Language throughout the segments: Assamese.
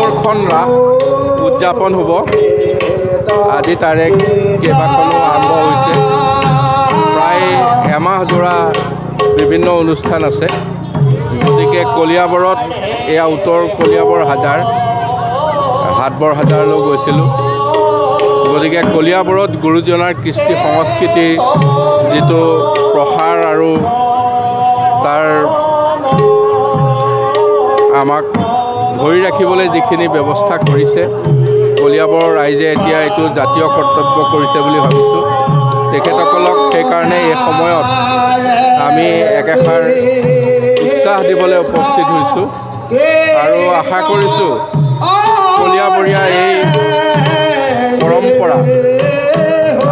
সুদৰ্শন ৰাস উদযাপন হ'ব। আজি তাৰে কেইবাখনো আৰম্ভ হৈছে। প্ৰায় এমাহ জোৰা বিভিন্ন অনুষ্ঠান আছে। গতিকে কলিয়াবৰত এয়া উত্তৰ কলিয়াবৰ হাজাৰ, হাটবৰ হাজাৰলৈ গৈছিলোঁ। গতিকে কলিয়াবৰত গুৰুজনাৰ কৃষ্টি সংস্কৃতিৰ যিটো প্ৰসাৰ আৰু তাৰ আমাক ধৰি ৰাখিবলৈ যিখিনি ব্যৱস্থা কৰিছে, কলিয়াবৰ ৰাইজে এতিয়া এইটো জাতীয় কৰ্তব্য কৰিছে বুলি ভাবিছোঁ। তেখেতসকলক সেইকাৰণে এই সময়ত আমি একেষাৰ উৎসাহ দিবলৈ উপস্থিত হৈছোঁ আৰু আশা কৰিছোঁ কলিয়াবৰীয়া এই পৰম্পৰা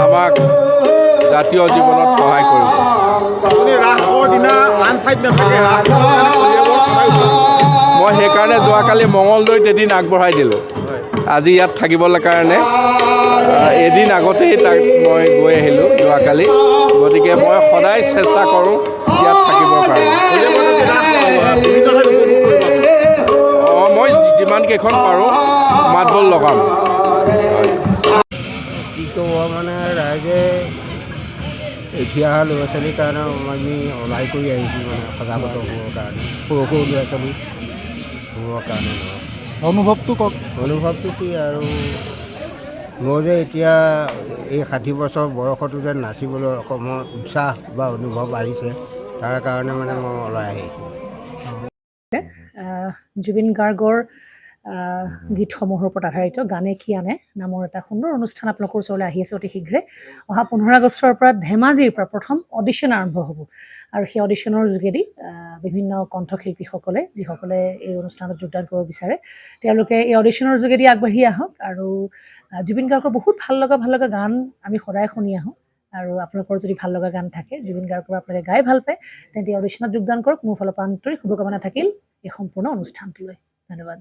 আমাক জাতীয় জীৱনত সহায় কৰিব। মই সেইকাৰণে যোৱাকালি মঙলদৈত এদিন আগবঢ়াই দিলোঁ। আজি ইয়াত থাকিবলৈ কাৰণে এদিন আগতেই তাক মই গৈ আহিলোঁ যোৱাকালি। গতিকে মই সদায় চেষ্টা কৰোঁ ইয়াত থাকিবৰ কাৰণে। মই যিমানকেইখন পাৰোঁ মাতবোল লগাম। কি ক'ব মানে ৰাইজে উঠি অহা ল'ৰা ছোৱালীৰ কাৰণে আমি ওলাই কৰি আহিছোঁ মানে সজাগত হ'বৰ কাৰণে, সৰু সৰু ল'ৰা ছোৱালী হ'বৰ কাৰণে। অনুভৱটো কওক। অনুভৱটো কি আৰু মই যে এতিয়া এই 60 বছৰ বয়সতো যে নাচিবলৈ অকণমান উৎসাহ বা অনুভৱ আহিছে, তাৰ কাৰণে মানে মই ওলাই আহিছোঁ। জুবিন গাৰ্গৰ গীতসমূহৰ ওপৰত আধাৰিত গানে কি আনে নামৰ এটা সুন্দৰ অনুষ্ঠান আপোনালোকৰ ওচৰলৈ আহি আছে অতি শীঘ্ৰে। অহা 15 আগষ্টৰ পৰা ধেমাজিৰ পৰা প্ৰথম অডিশ্যন আৰম্ভ হ'ব আৰু সেই অডিশ্যনৰ যোগেদি বিভিন্ন কণ্ঠশিল্পীসকলে যিসকলে এই অনুষ্ঠানত যোগদান কৰিব বিচাৰে তেওঁলোকে এই অডিশ্যনৰ যোগেদি আগবাঢ়ি আহক আৰু জুবিন গাৰ্গৰ বহুত ভাল লগা গান আমি সদায় শুনি আহোঁ। আৰু আপোনালোকৰ যদি ভাল লগা গান থাকে, জুবিন গাৰ্গৰ আপোনালোকে গাই ভাল পায়, তেন্তে অডিশ্যনত যোগদান কৰক। মোৰ ফালৰ পৰা আন্তৰিক শুভকামনা থাকিল এই সম্পূৰ্ণ অনুষ্ঠানটোলৈ। ধন্যবাদ।